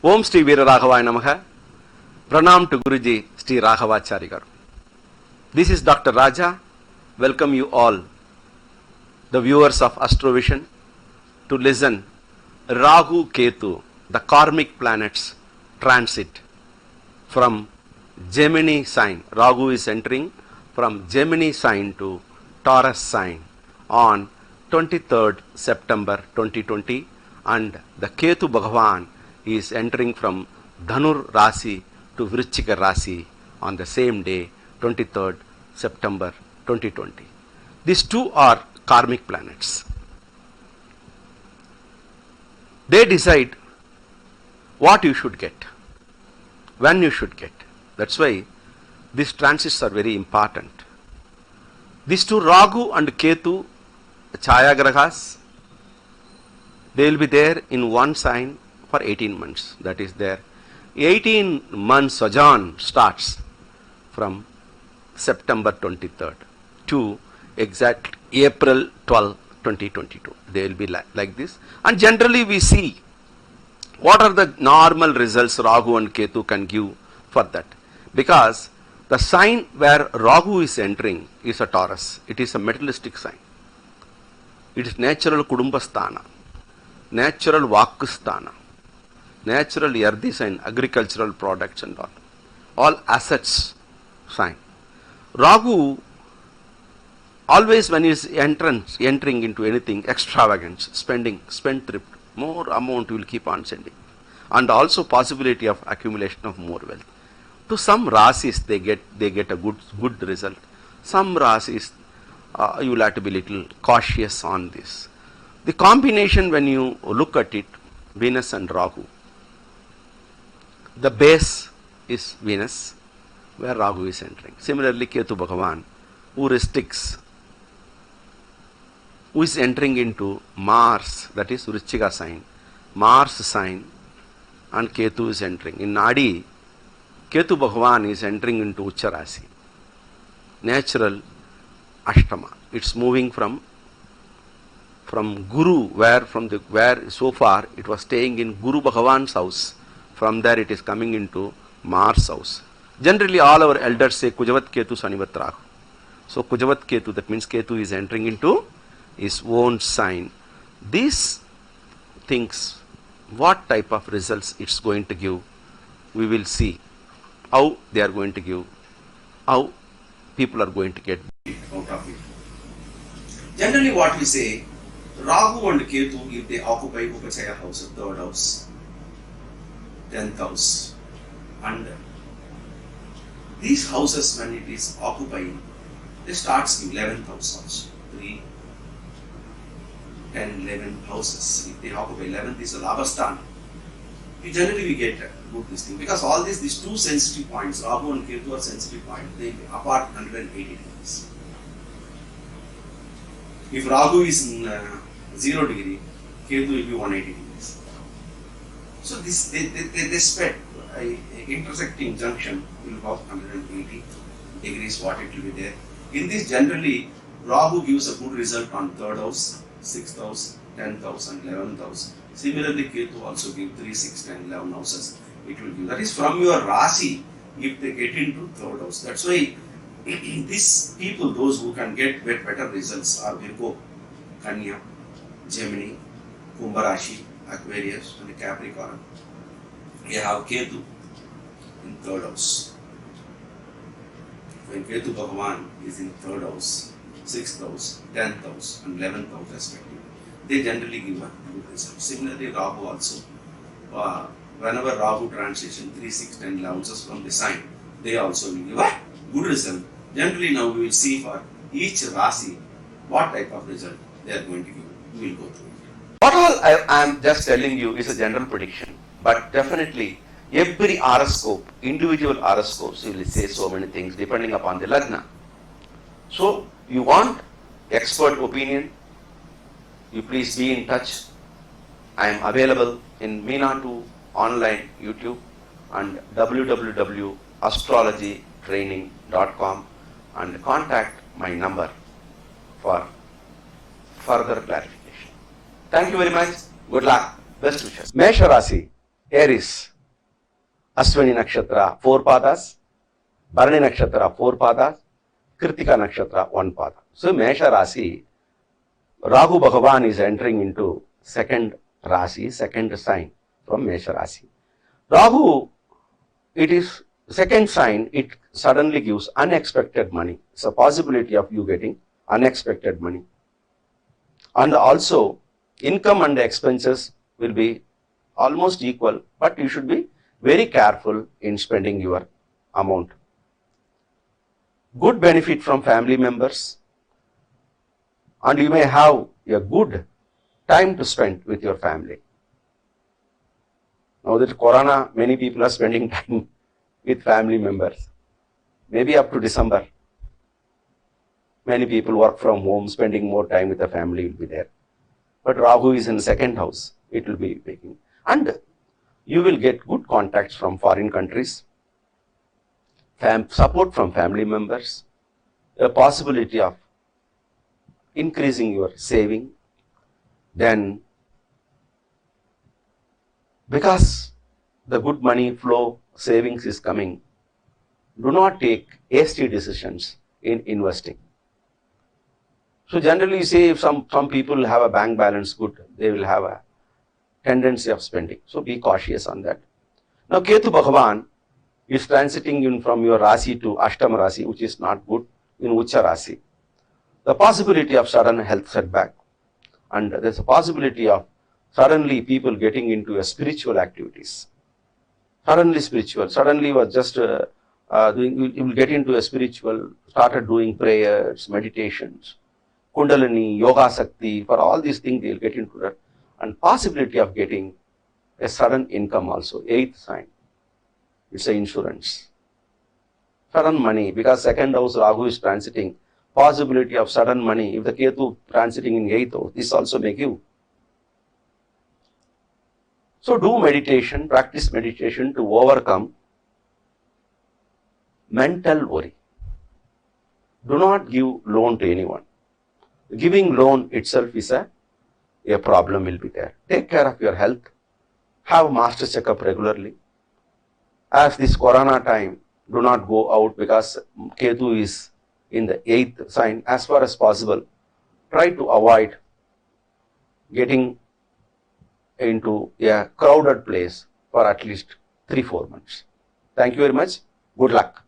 Om Sri Veera Raghavaya Namaha. Pranam to Guruji Sri Raghavachari Garu. This is Dr. Raja. Welcome you all, the viewers of Astrovision, to listen Rahu Ketu, the karmic planets transit from Gemini sign. Rahu is entering from Gemini sign to Taurus sign on 23rd September 2020, and the Ketu Bhagavan is entering from Dhanur Rasi to Vrichchika Rasi on the same day, 23rd September 2020. These two are karmic planets. They decide what you should get, when you should get. That's why these transits are very important. These two, Rahu and Ketu, Chaya Grahas, they will be there in one sign for 18 months. That is their 18 months sojourn starts from September 23rd to exact April 12, 2022. They will be like this. And generally we see what are the normal results Rahu and Ketu can give for that. Because the sign where Rahu is entering is a Taurus. It is a materialistic sign. It is natural Kudumbasthana, natural Vakusthana, natural Earthy sign, agricultural products and all assets sign. Rahu, always when he is entering into anything, extravagance, spendthrift, more amount will keep on sending, and also possibility of accumulation of more wealth. To some rasis they get a good result. Some rasis you will have to be little cautious on this. The combination, when you look at it, Venus and Rahu, the base is Venus, where Rahu is entering. Similarly, Ketu Bhagavan, who restricts, who is entering into Mars, that is Vrichchika sign, Mars sign, and Ketu is entering. In Nadi, Ketu Bhagavan is entering into Ucha Rasi, natural Ashtama. It's moving from Guru, where so far it was staying in Guru Bhagavan's house. From there it is coming into Mars house. Generally all our elders say Kujavat Ketu Sanivat Rahu. So Kujavat Ketu, that means Ketu is entering into his own sign. These things, what type of results it's going to give, we will see. How they are going to give, how people are going to get out of it. Generally what we say, Rahu and Ketu, if they occupy Upachaya house, third house, 10th house, and these houses, when it is occupying, they starts in 11th house also. 3, 10, 11 houses. If they occupy 11th is a Labhasthan. Generally we get good this thing, because all these two sensitive points, Rahu and Ketu are sensitive points, they apart 180 degrees. If Rahu is in 0 degree, Ketu will be 180 degrees. So this they spread, intersecting junction will be 180 degrees, what it will be there. In this, generally Rahu gives a good result on 3rd house, 6th house, 10th house and 11th house. Similarly, Ketu also give 3, 6, 10, 11 houses. It will give. That is from your Rasi, if they get into 3rd house. That's why these people, those who can get better results, are Virgo, Kanya, Gemini, Kumbha Rashi, Aquarius and Capricorn. We have Ketu in 3rd house. When Ketu Bhagavan is in 3rd house, 6th house, 10th house and 11th house respectively, they generally give a good result. Similarly, Rahu also, whenever Rahu transition 3, 6, 10 allowances from the sign, they also will give a good result. Generally now we will see for each Rasi what type of result they are going to give. We will go through it. What all I am just telling you is a general prediction, but definitely every horoscope, individual horoscopes will say so many things depending upon the Lagna. So you want expert opinion, you please be in touch. I am available in Meena2 online YouTube and www.astrologytraining.com, and contact my number for further clarification. Thank you very much. Good luck. Best wishes. Mesha Rasi. Aries, Ashwini Nakshatra 4 padas, Bharani Nakshatra 4 padas, Kritika Nakshatra 1 pada. So Mesha Rasi, Rahu Bhagavan is entering into second Rasi, second sign from Mesha Rasi. Rahu, it is second sign, it suddenly gives unexpected money. It's a possibility of you getting unexpected money. And also, income and expenses will be almost equal, but you should be very careful in spending your amount. Good benefit from family members, and you may have a good time to spend with your family. Now that Corona, many people are spending time with family members, maybe up to December. Many people work from home, spending more time with the family will be there. But Rahu is in the second house, it will be making. And you will get good contacts from foreign countries, support from family members, a possibility of increasing your saving. Then, because the good money flow, savings is coming, do not take hasty decisions in investing. So generally you say if some people have a bank balance good, they will have a tendency of spending. So be cautious on that. Now Ketu Bhagavan is transiting in from your Rasi to Ashtama Rasi, which is not good, in Ucha Rasi. The possibility of sudden health setback, and there's a possibility of suddenly people getting into a spiritual activities. Suddenly you are just you will get into a spiritual, started doing prayers, meditations, Kundalini, Yoga Sakti, for all these things they will get into that. And possibility of getting a sudden income also, 8th sign. It's an insurance. Sudden money, because second house Rahu is transiting, possibility of sudden money. If the Ketu transiting in 8th house, this also may give. So do meditation, practice meditation to overcome mental worry. Do not give loan to anyone. Giving loan itself is a problem will be there. Take care of your health. Have master checkup regularly. As this Corona time, do not go out because Ketu is in the 8th sign. As far as possible, try to avoid getting into a crowded place for at least 3-4 months. Thank you very much. Good luck.